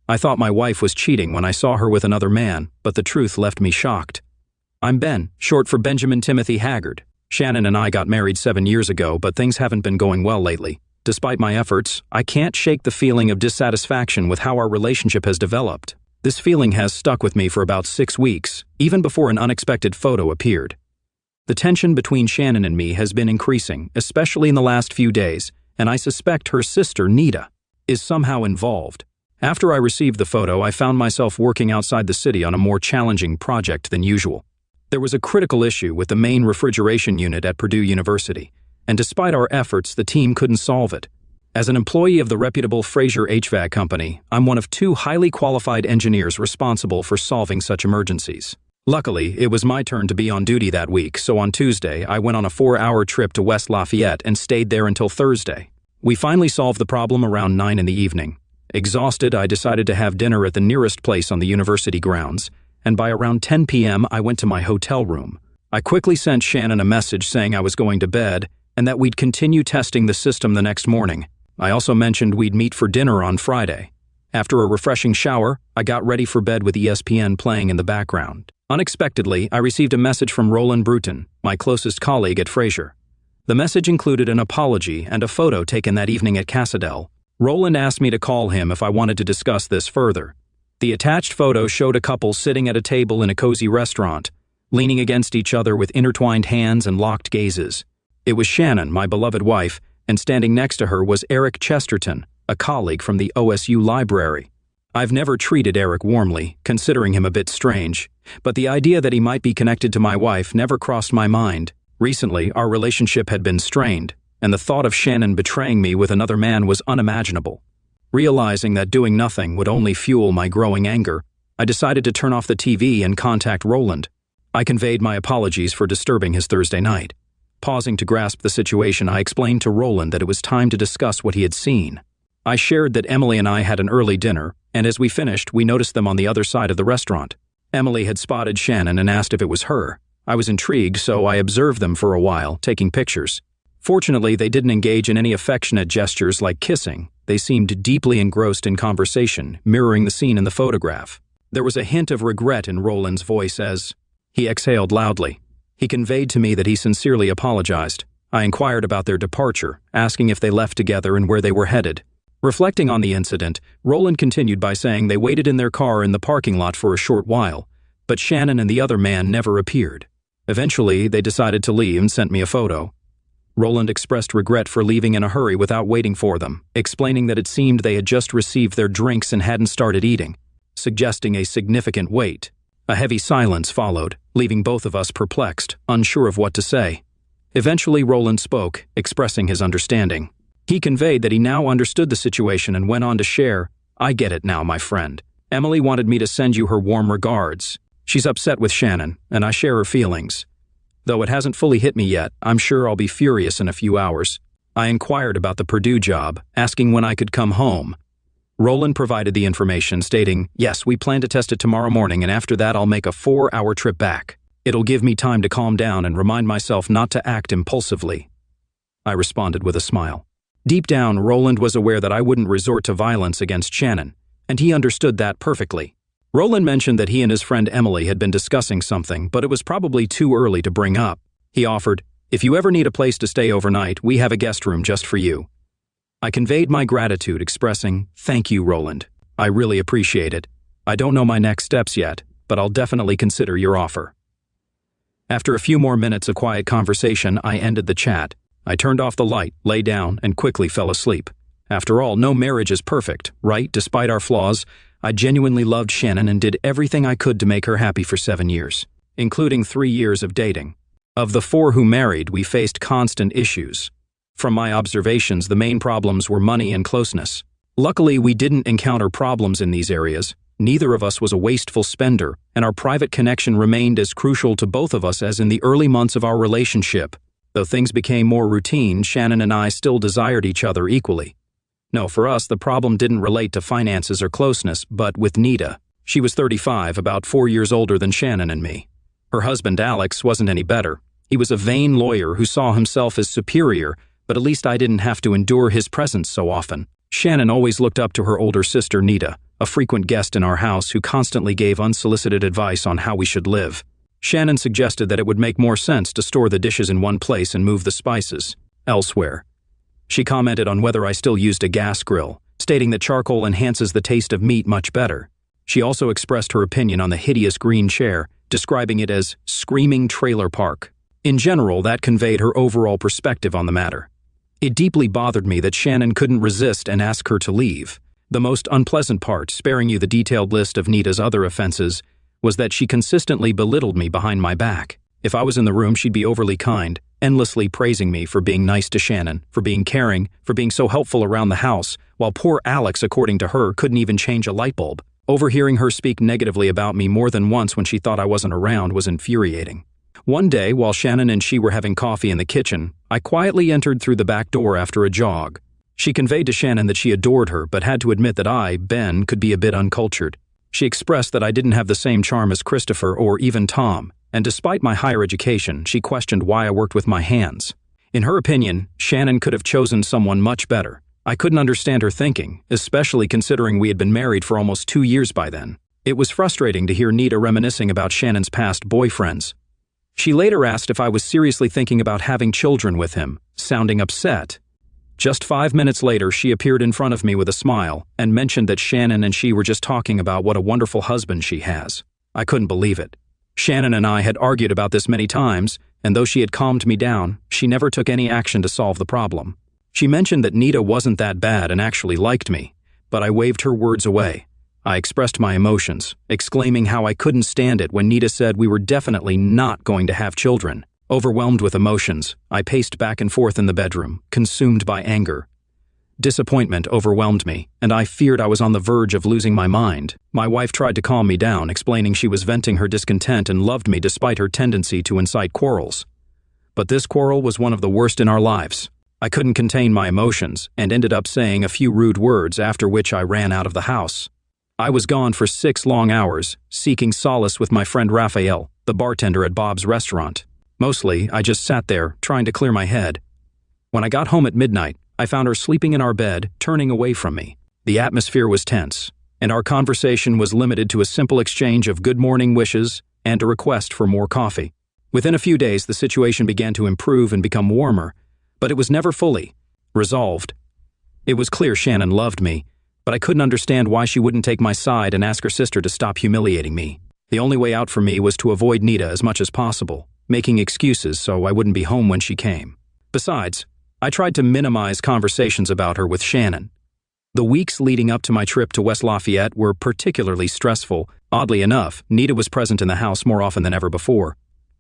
I thought my wife was cheating when I saw her with another man, but the truth left me shocked. I'm Ben, short for Benjamin Timothy Haggard. Shannon and I got married 7 years ago, but things haven't been going well lately. Despite my efforts, I can't shake the feeling of dissatisfaction with how our relationship has developed. This feeling has stuck with me for about 6 weeks, even before an unexpected photo appeared. The tension between Shannon and me has been increasing, especially in the last few days, and I suspect her sister, Nita, is somehow involved. After I received the photo, I found myself working outside the city on a more challenging project than usual. There was a critical issue with the main refrigeration unit at Purdue University, and despite our efforts, the team couldn't solve it. As an employee of the reputable Fraser HVAC company, I'm one of 2 highly qualified engineers responsible for solving such emergencies. Luckily, it was my turn to be on duty that week, so on Tuesday, I went on a 4-hour trip to West Lafayette and stayed there until Thursday. We finally solved the problem around 9 in the evening. Exhausted, I decided to have dinner at the nearest place on the university grounds, and by around 10 p.m., I went to my hotel room. I quickly sent Shannon a message saying I was going to bed and that we'd continue testing the system the next morning. I also mentioned we'd meet for dinner on Friday. After a refreshing shower, I got ready for bed with ESPN playing in the background. Unexpectedly, I received a message from Roland Bruton, my closest colleague at Fraser. The message included an apology and a photo taken that evening at Cassadell. Roland asked me to call him if I wanted to discuss this further. The attached photo showed a couple sitting at a table in a cozy restaurant, leaning against each other with intertwined hands and locked gazes. It was Shannon, my beloved wife, and standing next to her was Eric Chesterton, a colleague from the OSU library. I've never treated Eric warmly, considering him a bit strange, but the idea that he might be connected to my wife never crossed my mind. Recently, our relationship had been strained, and the thought of Shannon betraying me with another man was unimaginable. Realizing that doing nothing would only fuel my growing anger, I decided to turn off the TV and contact Roland. I conveyed my apologies for disturbing his Thursday night. Pausing to grasp the situation, I explained to Roland that it was time to discuss what he had seen. I shared that Emily and I had an early dinner, and as we finished, we noticed them on the other side of the restaurant. Emily had spotted Shannon and asked if it was her. I was intrigued, so I observed them for a while, taking pictures. Fortunately, they didn't engage in any affectionate gestures like kissing. They seemed deeply engrossed in conversation, mirroring the scene in the photograph. There was a hint of regret in Roland's voice as he exhaled loudly. He conveyed to me that he sincerely apologized. I inquired about their departure, asking if they left together and where they were headed. Reflecting on the incident, Roland continued by saying they waited in their car in the parking lot for a short while, but Shannon and the other man never appeared. Eventually, they decided to leave and sent me a photo. Roland expressed regret for leaving in a hurry without waiting for them, explaining that it seemed they had just received their drinks and hadn't started eating, suggesting a significant wait. A heavy silence followed, leaving both of us perplexed, unsure of what to say. Eventually, Roland spoke, expressing his understanding. He conveyed that he now understood the situation and went on to share, "I get it now, my friend. Emily wanted me to send you her warm regards. She's upset with Shannon, and I share her feelings. Though it hasn't fully hit me yet, I'm sure I'll be furious in a few hours." I inquired about the Purdue job, asking when I could come home. Roland provided the information, stating, "Yes, we plan to test it tomorrow morning, and after that I'll make a 4-hour trip back. It'll give me time to calm down and remind myself not to act impulsively." I responded with a smile. Deep down, Roland was aware that I wouldn't resort to violence against Shannon, and he understood that perfectly. Roland mentioned that he and his friend Emily had been discussing something, but it was probably too early to bring up. He offered, "If you ever need a place to stay overnight, we have a guest room just for you." I conveyed my gratitude, expressing, "Thank you, Roland. I really appreciate it. I don't know my next steps yet, but I'll definitely consider your offer." After a few more minutes of quiet conversation, I ended the chat. I turned off the light, lay down, and quickly fell asleep. After all, no marriage is perfect, right? Despite our flaws, I genuinely loved Shannon and did everything I could to make her happy for 7 years, including 3 years of dating. Of the 4 who married, we faced constant issues. From my observations, the main problems were money and closeness. Luckily, we didn't encounter problems in these areas. Neither of us was a wasteful spender, and our private connection remained as crucial to both of us as in the early months of our relationship. Though things became more routine, Shannon and I still desired each other equally. No, for us, the problem didn't relate to finances or closeness, but with Nita. She was 35, about 4 years older than Shannon and me. Her husband, Alex, wasn't any better. He was a vain lawyer who saw himself as superior, but at least I didn't have to endure his presence so often. Shannon always looked up to her older sister, Nita, a frequent guest in our house who constantly gave unsolicited advice on how we should live. Shannon suggested that it would make more sense to store the dishes in one place and move the spices elsewhere. She commented on whether I still used a gas grill, stating that charcoal enhances the taste of meat much better. She also expressed her opinion on the hideous green chair, describing it as screaming trailer park. In general, that conveyed her overall perspective on the matter. It deeply bothered me that Shannon couldn't resist and ask her to leave. The most unpleasant part, sparing you the detailed list of Nita's other offenses, was that she consistently belittled me behind my back. If I was in the room, she'd be overly kind, endlessly praising me for being nice to Shannon, for being caring, for being so helpful around the house, while poor Alex, according to her, couldn't even change a light bulb. Overhearing her speak negatively about me more than once when she thought I wasn't around was infuriating. One day, while Shannon and she were having coffee in the kitchen, I quietly entered through the back door after a jog. She conveyed to Shannon that she adored her, but had to admit that I, Ben, could be a bit uncultured. She expressed that I didn't have the same charm as Christopher or even Tom, and despite my higher education, she questioned why I worked with my hands. In her opinion, Shannon could have chosen someone much better. I couldn't understand her thinking, especially considering we had been married for almost 2 years by then. It was frustrating to hear Nita reminiscing about Shannon's past boyfriends. She later asked if I was seriously thinking about having children with him, sounding upset. Just 5 minutes later, she appeared in front of me with a smile and mentioned that Shannon and she were just talking about what a wonderful husband she has. I couldn't believe it. Shannon and I had argued about this many times, and though she had calmed me down, she never took any action to solve the problem. She mentioned that Nita wasn't that bad and actually liked me, but I waved her words away. I expressed my emotions, exclaiming how I couldn't stand it when Nita said we were definitely not going to have children. Overwhelmed with emotions, I paced back and forth in the bedroom, consumed by anger. Disappointment overwhelmed me, and I feared I was on the verge of losing my mind. My wife tried to calm me down, explaining she was venting her discontent and loved me despite her tendency to incite quarrels. But this quarrel was one of the worst in our lives. I couldn't contain my emotions and ended up saying a few rude words, after which I ran out of the house. I was gone for 6 long hours, seeking solace with my friend Raphael, the bartender at Bob's restaurant. Mostly, I just sat there, trying to clear my head. When I got home at midnight, I found her sleeping in our bed, turning away from me. The atmosphere was tense, and our conversation was limited to a simple exchange of good morning wishes and a request for more coffee. Within a few days, the situation began to improve and become warmer, but it was never fully resolved. It was clear Shannon loved me, but I couldn't understand why she wouldn't take my side and ask her sister to stop humiliating me. The only way out for me was to avoid Nita as much as possible, making excuses so I wouldn't be home when she came. Besides, I tried to minimize conversations about her with Shannon. The weeks leading up to my trip to West Lafayette were particularly stressful. Oddly enough, Nita was present in the house more often than ever before.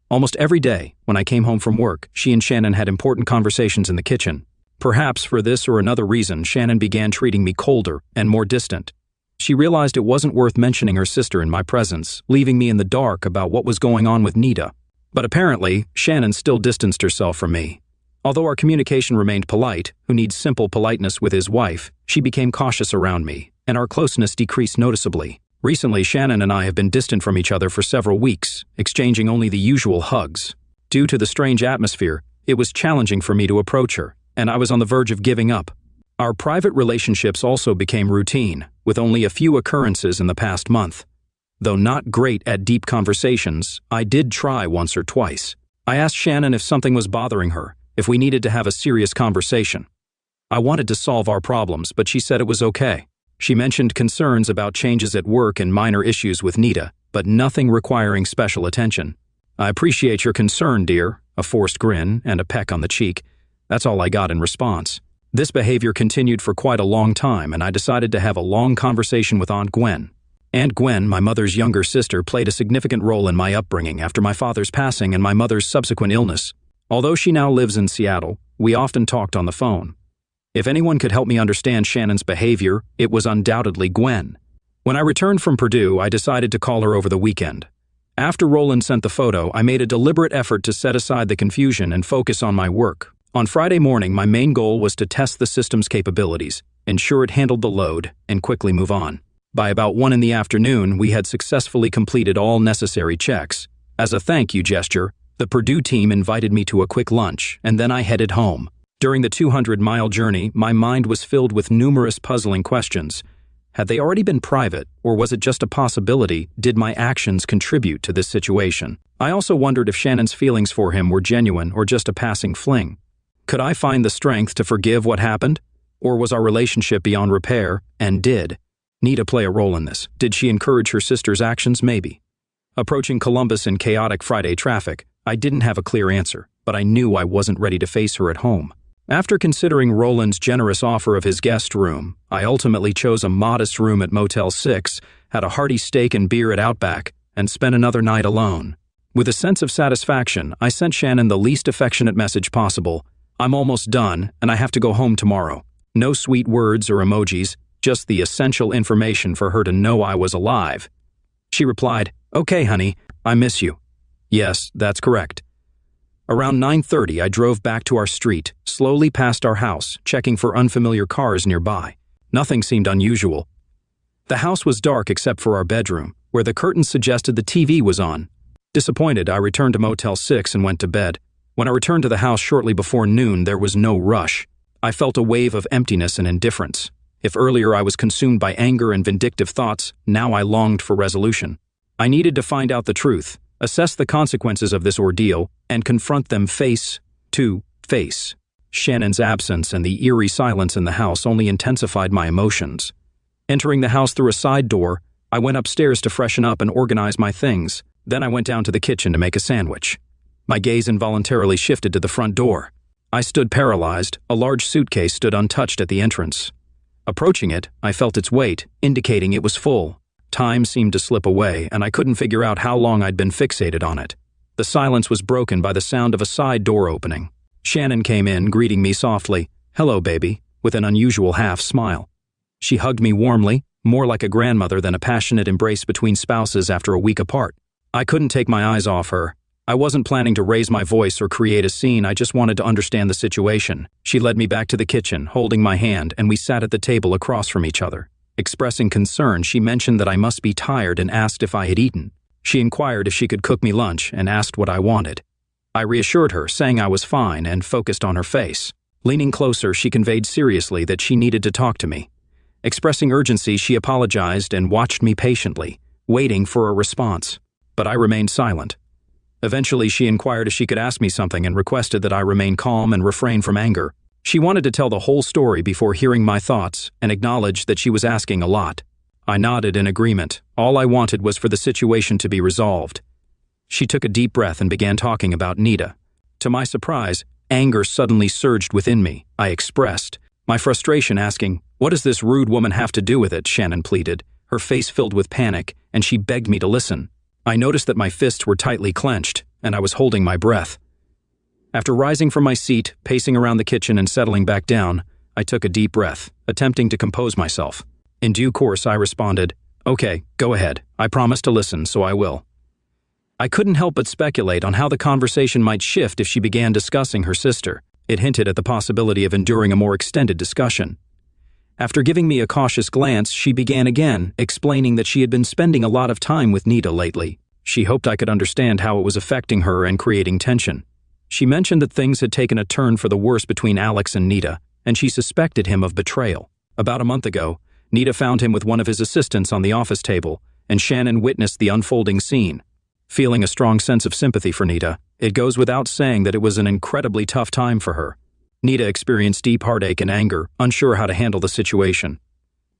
Almost every day, when I came home from work, she and Shannon had important conversations in the kitchen. Perhaps for this or another reason, Shannon began treating me colder and more distant. She realized it wasn't worth mentioning her sister in my presence, leaving me in the dark about what was going on with Nita. But apparently, Shannon still distanced herself from me. Although our communication remained polite, who needs simple politeness with his wife, she became cautious around me, and our closeness decreased noticeably. Recently, Shannon and I have been distant from each other for several weeks, exchanging only the usual hugs. Due to the strange atmosphere, it was challenging for me to approach her, and I was on the verge of giving up. Our private relationships also became routine, with only a few occurrences in the past month. Though not great at deep conversations, I did try once or twice. I asked Shannon if something was bothering her, if we needed to have a serious conversation. I wanted to solve our problems, but she said it was okay. She mentioned concerns about changes at work and minor issues with Nita, but nothing requiring special attention. I appreciate your concern, dear, a forced grin and a peck on the cheek. That's all I got in response. This behavior continued for quite a long time, and I decided to have a long conversation with Aunt Gwen. Aunt Gwen, my mother's younger sister, played a significant role in my upbringing after my father's passing and my mother's subsequent illness. Although she now lives in Seattle, we often talked on the phone. If anyone could help me understand Shannon's behavior, it was undoubtedly Gwen. When I returned from Purdue, I decided to call her over the weekend. After Roland sent the photo, I made a deliberate effort to set aside the confusion and focus on my work. On Friday morning, my main goal was to test the system's capabilities, ensure it handled the load, and quickly move on. By about 1 p.m, we had successfully completed all necessary checks. As a thank you gesture, the Purdue team invited me to a quick lunch, and then I headed home. During the 200-mile journey, my mind was filled with numerous puzzling questions. Had they already been private, or was it just a possibility? Did my actions contribute to this situation? I also wondered if Shannon's feelings for him were genuine or just a passing fling. Could I find the strength to forgive what happened? Or was our relationship beyond repair, and did Nita play a role in this? Did she encourage her sister's actions? Maybe. Approaching Columbus in chaotic Friday traffic, I didn't have a clear answer, but I knew I wasn't ready to face her at home. After considering Roland's generous offer of his guest room, I ultimately chose a modest room at Motel 6, had a hearty steak and beer at Outback, and spent another night alone. With a sense of satisfaction, I sent Shannon the least affectionate message possible. I'm almost done, and I have to go home tomorrow. No sweet words or emojis, just the essential information for her to know I was alive. She replied, "Okay, honey, I miss you." Yes, that's correct. Around 9:30, I drove back to our street, slowly past our house, checking for unfamiliar cars nearby. Nothing seemed unusual. The house was dark except for our bedroom, where the curtains suggested the TV was on. Disappointed, I returned to Motel 6 and went to bed. When I returned to the house shortly before noon, there was no rush. I felt a wave of emptiness and indifference. If earlier I was consumed by anger and vindictive thoughts, now I longed for resolution. I needed to find out the truth, assess the consequences of this ordeal, and confront them face to face. Shannon's absence and the eerie silence in the house only intensified my emotions. Entering the house through a side door, I went upstairs to freshen up and organize my things. Then I went down to the kitchen to make a sandwich. My gaze involuntarily shifted to the front door. I stood paralyzed. A large suitcase stood untouched at the entrance. Approaching it, I felt its weight, indicating it was full. Time seemed to slip away, and I couldn't figure out how long I'd been fixated on it. The silence was broken by the sound of a side door opening. Shannon came in, greeting me softly, "Hello, baby," with an unusual half-smile. She hugged me warmly, more like a grandmother than a passionate embrace between spouses after a week apart. I couldn't take my eyes off her. I wasn't planning to raise my voice or create a scene, I just wanted to understand the situation. She led me back to the kitchen, holding my hand, and we sat at the table across from each other. Expressing concern, she mentioned that I must be tired and asked if I had eaten. She inquired if she could cook me lunch and asked what I wanted. I reassured her, saying I was fine, and focused on her face. Leaning closer, she conveyed seriously that she needed to talk to me. Expressing urgency, she apologized and watched me patiently, waiting for a response. But I remained silent. Eventually, she inquired if she could ask me something and requested that I remain calm and refrain from anger. She wanted to tell the whole story before hearing my thoughts and acknowledged that she was asking a lot. I nodded in agreement. All I wanted was for the situation to be resolved. She took a deep breath and began talking about Nita. To my surprise, anger suddenly surged within me. I expressed my frustration, asking, "What does this rude woman have to do with it?" Shannon pleaded, her face filled with panic, and she begged me to listen. I noticed that my fists were tightly clenched, and I was holding my breath. After rising from my seat, pacing around the kitchen and settling back down, I took a deep breath, attempting to compose myself. In due course, I responded, "Okay, go ahead. I promise to listen, so I will." I couldn't help but speculate on how the conversation might shift if she began discussing her sister. It hinted at the possibility of enduring a more extended discussion. After giving me a cautious glance, she began again, explaining that she had been spending a lot of time with Nita lately. She hoped I could understand how it was affecting her and creating tension. She mentioned that things had taken a turn for the worse between Alex and Nita, and she suspected him of betrayal. About a month ago, Nita found him with one of his assistants on the office table, and Shannon witnessed the unfolding scene. Feeling a strong sense of sympathy for Nita, it goes without saying that it was an incredibly tough time for her. Nita experienced deep heartache and anger, unsure how to handle the situation.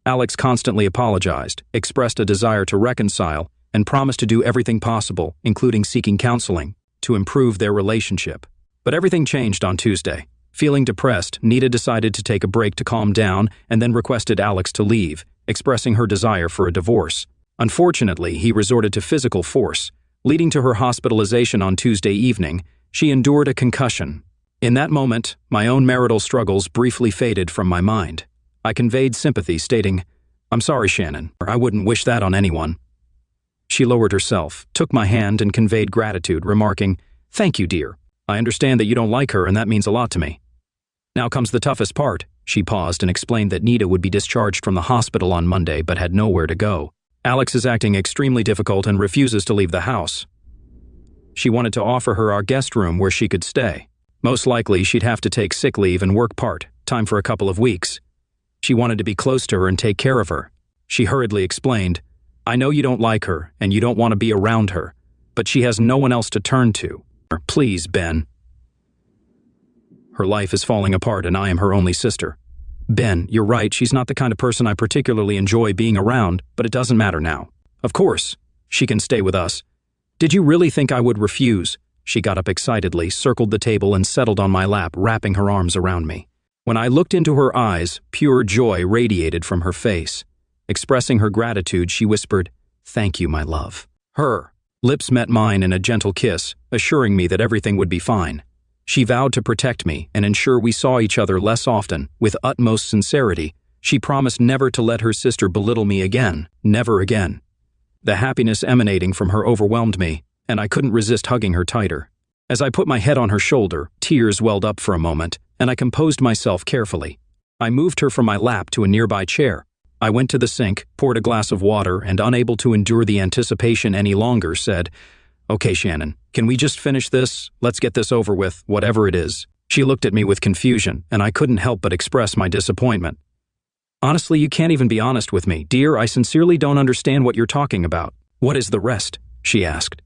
Alex constantly apologized, expressed a desire to reconcile, and promised to do everything possible, including seeking counseling, to improve their relationship. But everything changed on Tuesday. Feeling depressed, Nita decided to take a break to calm down and then requested Alex to leave, expressing her desire for a divorce. Unfortunately, he resorted to physical force, leading to her hospitalization on Tuesday evening. She endured a concussion. In that moment, my own marital struggles briefly faded from my mind. I conveyed sympathy, stating, "I'm sorry, Shannon, I wouldn't wish that on anyone." She lowered herself, took my hand, and conveyed gratitude, remarking, "Thank you, dear. I understand that you don't like her, and that means a lot to me." Now comes the toughest part. She paused and explained that Nita would be discharged from the hospital on Monday but had nowhere to go. Alex is acting extremely difficult and refuses to leave the house. She wanted to offer her our guest room where she could stay. Most likely, she'd have to take sick leave and work part-time for a couple of weeks. She wanted to be close to her and take care of her. She hurriedly explained, I know you don't like her and you don't want to be around her, but she has no one else to turn to. Please, Ben. Her life is falling apart and I am her only sister. Ben, you're right, she's not the kind of person I particularly enjoy being around, but it doesn't matter now. Of course, she can stay with us. Did you really think I would refuse? She got up excitedly, circled the table, and settled on my lap, wrapping her arms around me. When I looked into her eyes, pure joy radiated from her face. Expressing her gratitude, she whispered, Thank you, my love. Her lips met mine in a gentle kiss, assuring me that everything would be fine. She vowed to protect me and ensure we saw each other less often. With utmost sincerity, she promised never to let her sister belittle me again, never again. The happiness emanating from her overwhelmed me, and I couldn't resist hugging her tighter. As I put my head on her shoulder, tears welled up for a moment, and I composed myself carefully. I moved her from my lap to a nearby chair. I went to the sink, poured a glass of water, and unable to endure the anticipation any longer, said, Okay, Shannon, can we just finish this? Let's get this over with, whatever it is. She looked at me with confusion, and I couldn't help but express my disappointment. Honestly, you can't even be honest with me. Dear, I sincerely don't understand what you're talking about. What is the rest? She asked.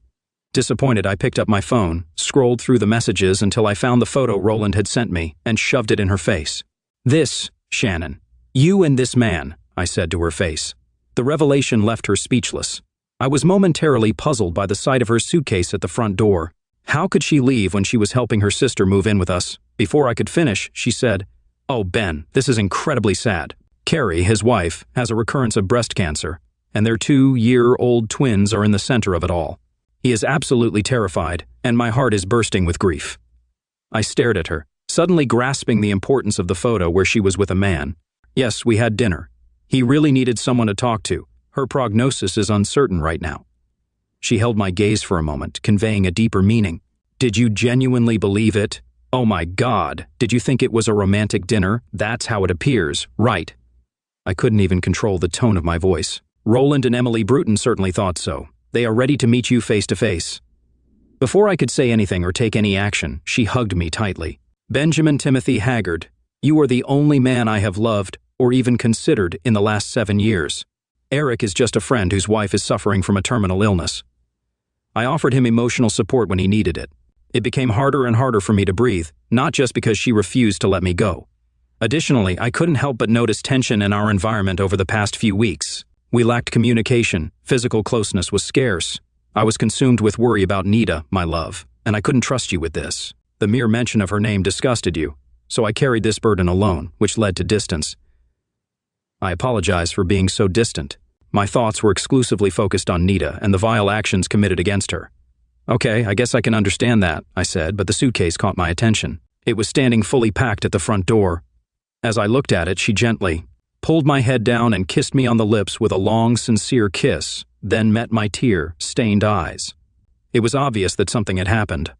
Disappointed, I picked up my phone, scrolled through the messages until I found the photo Roland had sent me, and shoved it in her face. This, Shannon. You and this man, I said to her face. The revelation left her speechless. I was momentarily puzzled by the sight of her suitcase at the front door. How could she leave when she was helping her sister move in with us? Before I could finish, she said, Oh, Ben, this is incredibly sad. Carrie, his wife, has a recurrence of breast cancer, and their 2-year-old twins are in the center of it all. He is absolutely terrified, and my heart is bursting with grief. I stared at her, suddenly grasping the importance of the photo where she was with a man. Yes, we had dinner. He really needed someone to talk to. Her prognosis is uncertain right now. She held my gaze for a moment, conveying a deeper meaning. Did you genuinely believe it? Oh my God, did you think it was a romantic dinner? That's how it appears, right? I couldn't even control the tone of my voice. Roland and Emily Bruton certainly thought so. They are ready to meet you face to face. Before I could say anything or take any action, she hugged me tightly. Benjamin Timothy Haggard, you are the only man I have loved or even considered in the last 7 years. Eric is just a friend whose wife is suffering from a terminal illness. I offered him emotional support when he needed it. It became harder and harder for me to breathe, not just because she refused to let me go. Additionally, I couldn't help but notice tension in our environment over the past few weeks. We lacked communication, physical closeness was scarce. I was consumed with worry about Nita, my love, and I couldn't trust you with this. The mere mention of her name disgusted you, so I carried this burden alone, which led to distance. I apologize for being so distant. My thoughts were exclusively focused on Nita and the vile actions committed against her. Okay, I guess I can understand that, I said, but the suitcase caught my attention. It was standing fully packed at the front door. As I looked at it, she gently pulled my head down and kissed me on the lips with a long, sincere kiss, then met my tear-stained eyes. It was obvious that something had happened.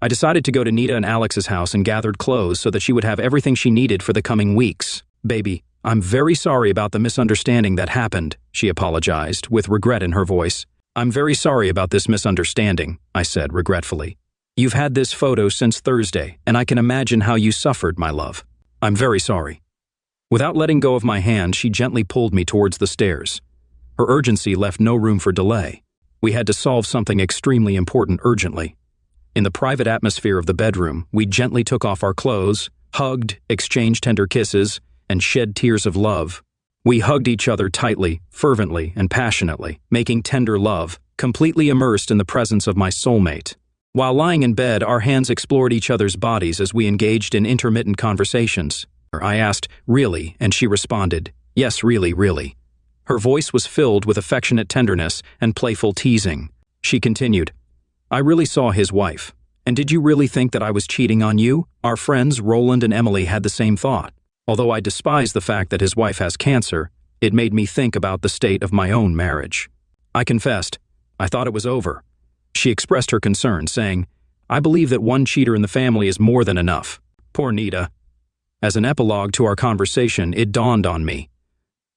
I decided to go to Nita and Alex's house and gathered clothes so that she would have everything she needed for the coming weeks. Baby, I'm very sorry about the misunderstanding that happened, she apologized, with regret in her voice. I'm very sorry about this misunderstanding, I said regretfully. You've had this photo since Thursday, and I can imagine how you suffered, my love. I'm very sorry. Without letting go of my hand, she gently pulled me towards the stairs. Her urgency left no room for delay. We had to solve something extremely important urgently. In the private atmosphere of the bedroom, we gently took off our clothes, hugged, exchanged tender kisses, and shed tears of love. We hugged each other tightly, fervently, and passionately, making tender love, completely immersed in the presence of my soulmate. While lying in bed, our hands explored each other's bodies as we engaged in intermittent conversations. I asked, really, and she responded, yes, really, really. Her voice was filled with affectionate tenderness and playful teasing. She continued, I really saw his wife. And did you really think that I was cheating on you? Our friends, Roland and Emily, had the same thought. Although I despise the fact that his wife has cancer, it made me think about the state of my own marriage. I confessed, I thought it was over. She expressed her concern, saying, I believe that one cheater in the family is more than enough. Poor Nita. As an epilogue to our conversation, it dawned on me.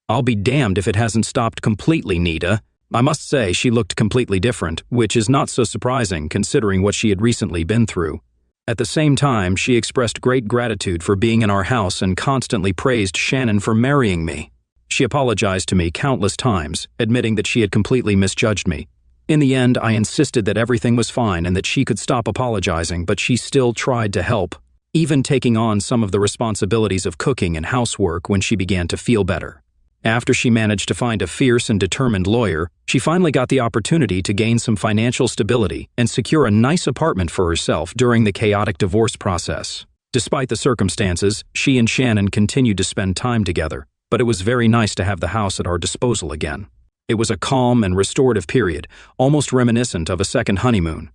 I'll be damned if it hasn't stopped completely, Nita. I must say she looked completely different, which is not so surprising considering what she had recently been through. At the same time, she expressed great gratitude for being in our house and constantly praised Shannon for marrying me. She apologized to me countless times, admitting that she had completely misjudged me. In the end, I insisted that everything was fine and that she could stop apologizing, but she still tried to help, even taking on some of the responsibilities of cooking and housework when she began to feel better. After she managed to find a fierce and determined lawyer, she finally got the opportunity to gain some financial stability and secure a nice apartment for herself during the chaotic divorce process. Despite the circumstances, she and Shannon continued to spend time together, but it was very nice to have the house at our disposal again. It was a calm and restorative period, almost reminiscent of a second honeymoon.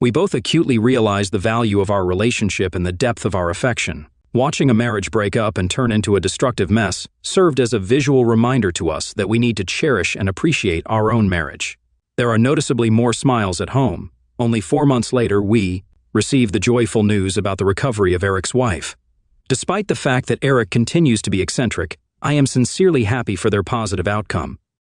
We both acutely realized the value of our relationship and the depth of our affection. Watching a marriage break up and turn into a destructive mess served as a visual reminder to us that we need to cherish and appreciate our own marriage. There are noticeably more smiles at home. Only 4 months later, we received the joyful news about the recovery of Eric's wife. Despite the fact that Eric continues to be eccentric, I am sincerely happy for their positive outcome.